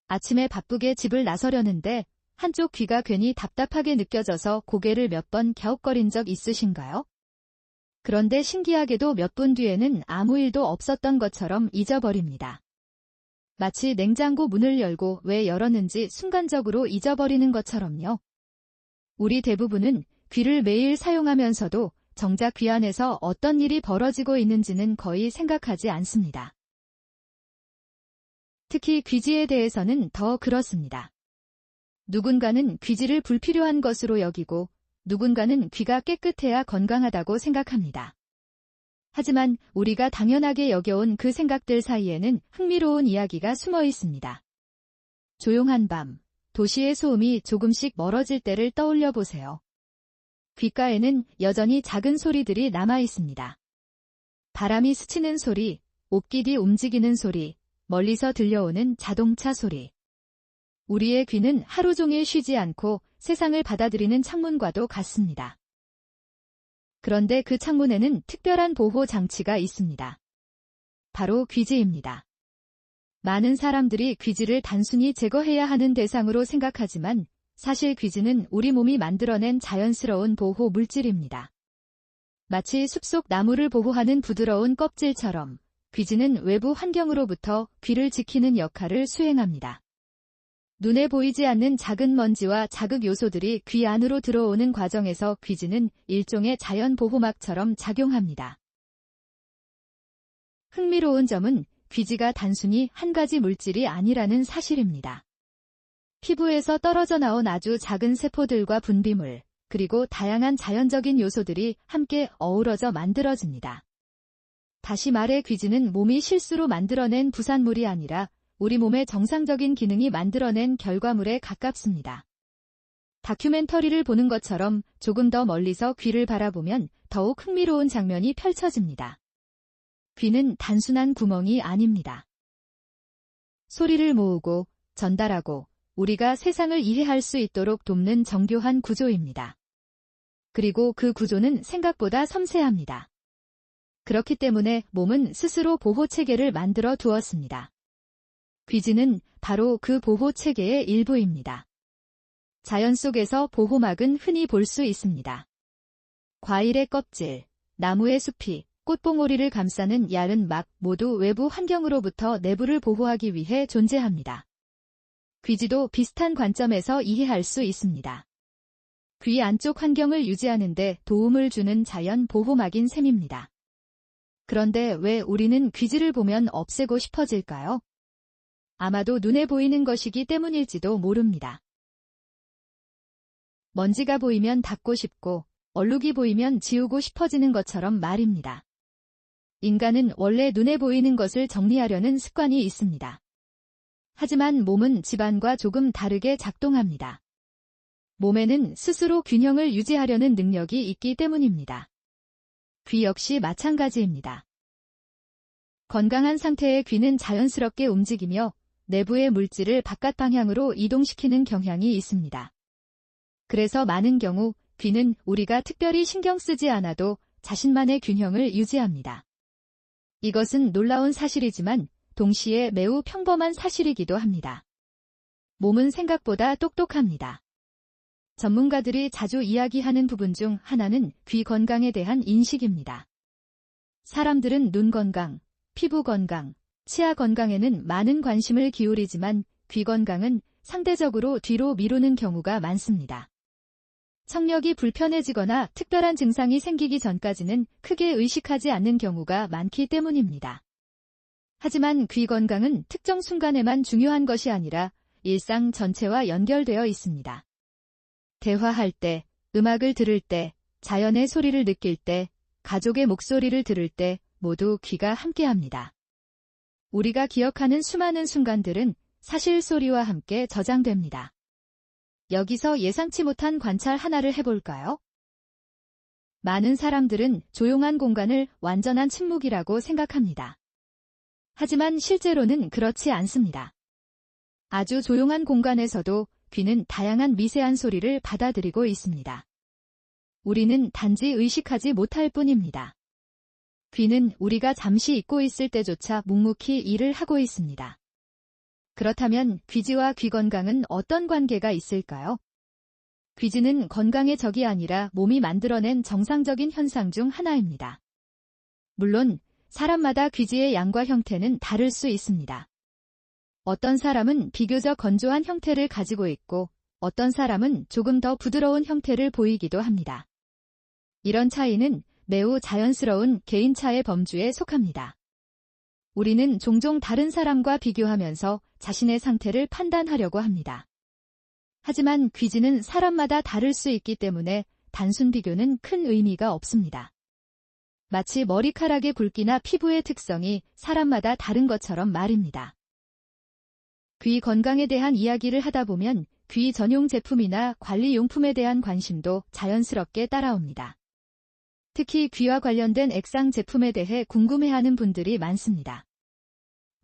아침에 바쁘게 집을 나서려는데 한쪽 귀가 괜히 답답하게 느껴져서 고개를 몇 번 갸웃거린 적 있으신가요? 그런데 신기하게도 몇 분 뒤에는 아무 일도 없었던 것처럼 잊어버립니다. 마치 냉장고 문을 열고 왜 열었는지 순간적으로 잊어버리는 것처럼요. 우리 대부분은 귀를 매일 사용하면서도 정작 귀 안에서 어떤 일이 벌어지고 있는지는 거의 생각하지 않습니다. 특히 귀지에 대해서는 더 그렇습니다. 누군가는 귀지를 불필요한 것으로 여기고 누군가는 귀가 깨끗해야 건강하다고 생각합니다. 하지만 우리가 당연하게 여겨온 그 생각들 사이에는 흥미로운 이야기가 숨어 있습니다. 조용한 밤, 도시의 소음이 조금씩 멀어질 때를 떠올려 보세요. 귓가에는 여전히 작은 소리들이 남아 있습니다. 바람이 스치는 소리, 옷깃이 움직이는 소리, 멀리서 들려오는 자동차 소리. 우리의 귀는 하루 종일 쉬지 않고 세상을 받아들이는 창문과도 같습니다. 그런데 그 창문에는 특별한 보호 장치가 있습니다. 바로 귀지입니다. 많은 사람들이 귀지를 단순히 제거해야 하는 대상으로 생각하지만 사실 귀지는 우리 몸이 만들어낸 자연스러운 보호 물질입니다. 마치 숲속 나무를 보호하는 부드러운 껍질처럼 귀지는 외부 환경으로부터 귀를 지키는 역할을 수행합니다. 눈에 보이지 않는 작은 먼지와 자극 요소들이 귀 안으로 들어오는 과정에서 귀지는 일종의 자연 보호막처럼 작용합니다. 흥미로운 점은 귀지가 단순히 한 가지 물질이 아니라는 사실입니다. 피부에서 떨어져 나온 아주 작은 세포들과 분비물, 그리고 다양한 자연적인 요소들이 함께 어우러져 만들어집니다. 다시 말해 귀지는 몸이 실수로 만들어낸 부산물이 아니라 우리 몸의 정상적인 기능이 만들어낸 결과물에 가깝습니다. 다큐멘터리를 보는 것처럼 조금 더 멀리서 귀를 바라보면 더욱 흥미로운 장면이 펼쳐집니다. 귀는 단순한 구멍이 아닙니다. 소리를 모으고 전달하고 우리가 세상을 이해할 수 있도록 돕는 정교한 구조입니다. 그리고 그 구조는 생각보다 섬세합니다. 그렇기 때문에 몸은 스스로 보호체계를 만들어 두었습니다. 귀지는 바로 그 보호체계의 일부입니다. 자연 속에서 보호막은 흔히 볼 수 있습니다. 과일의 껍질, 나무의 숲이, 꽃봉오리를 감싸는 얇은 막 모두 외부 환경으로부터 내부를 보호하기 위해 존재합니다. 귀지도 비슷한 관점에서 이해할 수 있습니다. 귀 안쪽 환경을 유지하는 데 도움을 주는 자연 보호막인 셈입니다. 그런데 왜 우리는 귀지를 보면 없애고 싶어질까요? 아마도 눈에 보이는 것이기 때문일지도 모릅니다. 먼지가 보이면 닦고 싶고 얼룩이 보이면 지우고 싶어지는 것처럼 말입니다. 인간은 원래 눈에 보이는 것을 정리하려는 습관이 있습니다. 하지만 몸은 집안과 조금 다르게 작동합니다. 몸에는 스스로 균형을 유지하려는 능력이 있기 때문입니다. 귀 역시 마찬가지입니다. 건강한 상태의 귀는 자연스럽게 움직이며 내부의 물질을 바깥 방향으로 이동시키는 경향이 있습니다. 그래서 많은 경우 귀는 우리가 특별히 신경 쓰지 않아도 자신만의 균형을 유지합니다. 이것은 놀라운 사실이지만 동시에 매우 평범한 사실이기도 합니다. 몸은 생각보다 똑똑합니다. 전문가들이 자주 이야기하는 부분 중 하나는 귀 건강에 대한 인식입니다. 사람들은 눈 건강, 피부 건강, 치아 건강에는 많은 관심을 기울이지만 귀 건강은 상대적으로 뒤로 미루는 경우가 많습니다. 청력이 불편해지거나 특별한 증상이 생기기 전까지는 크게 의식하지 않는 경우가 많기 때문입니다. 하지만 귀 건강은 특정 순간에만 중요한 것이 아니라 일상 전체와 연결되어 있습니다. 대화할 때, 음악을 들을 때, 자연의 소리를 느낄 때, 가족의 목소리를 들을 때 모두 귀가 함께합니다. 우리가 기억하는 수많은 순간들은 사실 소리와 함께 저장됩니다. 여기서 예상치 못한 관찰 하나를 해볼까요? 많은 사람들은 조용한 공간을 완전한 침묵이라고 생각합니다. 하지만 실제로는 그렇지 않습니다. 아주 조용한 공간에서도 귀는 다양한 미세한 소리를 받아들이고 있습니다. 우리는 단지 의식하지 못할 뿐입니다. 귀는 우리가 잠시 잊고 있을 때조차 묵묵히 일을 하고 있습니다. 그렇다면 귀지와 귀 건강은 어떤 관계가 있을까요? 귀지는 건강의 적이 아니라 몸이 만들어낸 정상적인 현상 중 하나입니다. 물론 사람마다 귀지의 양과 형태는 다를 수 있습니다. 어떤 사람은 비교적 건조한 형태를 가지고 있고 어떤 사람은 조금 더 부드러운 형태를 보이기도 합니다. 이런 차이는 매우 자연스러운 개인차의 범주에 속합니다. 우리는 종종 다른 사람과 비교하면서 자신의 상태를 판단하려고 합니다. 하지만 귀지는 사람마다 다를 수 있기 때문에 단순 비교는 큰 의미가 없습니다. 마치 머리카락의 굵기나 피부의 특성이 사람마다 다른 것처럼 말입니다. 귀 건강에 대한 이야기를 하다 보면 귀 전용 제품이나 관리용품에 대한 관심도 자연스럽게 따라옵니다. 특히 귀와 관련된 액상 제품에 대해 궁금해하는 분들이 많습니다.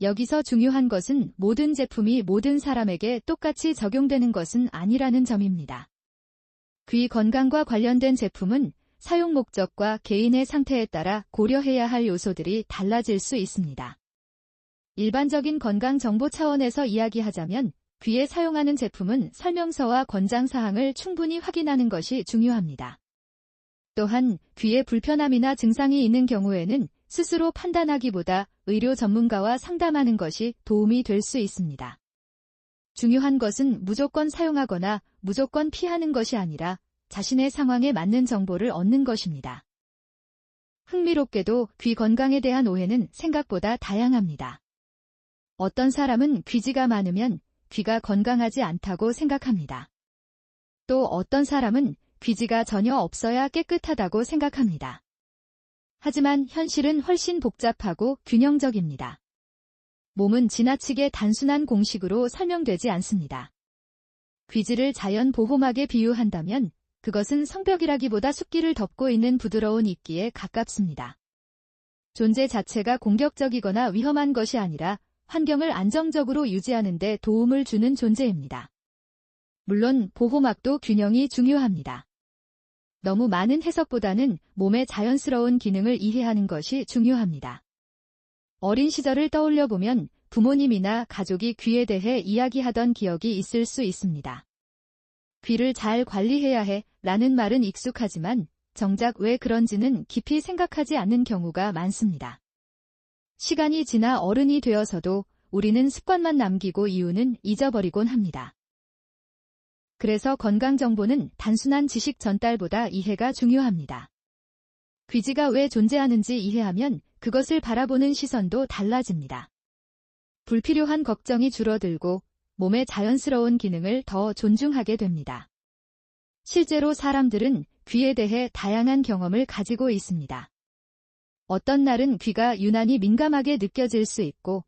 여기서 중요한 것은 모든 제품이 모든 사람에게 똑같이 적용되는 것은 아니라는 점입니다. 귀 건강과 관련된 제품은 사용 목적과 개인의 상태에 따라 고려해야 할 요소들이 달라질 수 있습니다. 일반적인 건강 정보 차원에서 이야기하자면 귀에 사용하는 제품은 설명서와 권장사항을 충분히 확인하는 것이 중요합니다. 또한 귀에 불편함이나 증상이 있는 경우에는 스스로 판단하기보다 의료 전문가와 상담하는 것이 도움이 될 수 있습니다. 중요한 것은 무조건 사용하거나 무조건 피하는 것이 아니라 자신의 상황에 맞는 정보를 얻는 것입니다. 흥미롭게도 귀 건강에 대한 오해는 생각보다 다양합니다. 어떤 사람은 귀지가 많으면 귀가 건강하지 않다고 생각합니다. 또 어떤 사람은 귀지가 전혀 없어야 깨끗하다고 생각합니다. 하지만 현실은 훨씬 복잡하고 균형적입니다. 몸은 지나치게 단순한 공식으로 설명되지 않습니다. 귀지를 자연 보호막에 비유한다면 그것은 성벽이라기보다 숲길을 덮고 있는 부드러운 이끼에 가깝습니다. 존재 자체가 공격적이거나 위험한 것이 아니라 환경을 안정적으로 유지하는 데 도움을 주는 존재입니다. 물론 보호막도 균형이 중요합니다. 너무 많은 해석보다는 몸의 자연스러운 기능을 이해하는 것이 중요합니다. 어린 시절을 떠올려 보면 부모님이나 가족이 귀에 대해 이야기하던 기억이 있을 수 있습니다. 귀를 잘 관리해야 해 라는 말은 익숙하지만 정작 왜 그런지는 깊이 생각하지 않는 경우가 많습니다. 시간이 지나 어른이 되어서도 우리는 습관만 남기고 이유는 잊어버리곤 합니다. 그래서 건강정보는 단순한 지식 전달보다 이해가 중요합니다. 귀지가 왜 존재하는지 이해하면 그것을 바라보는 시선도 달라집니다. 불필요한 걱정이 줄어들고 몸의 자연스러운 기능을 더 존중하게 됩니다. 실제로 사람들은 귀에 대해 다양한 경험을 가지고 있습니다. 어떤 날은 귀가 유난히 민감하게 느껴질 수 있고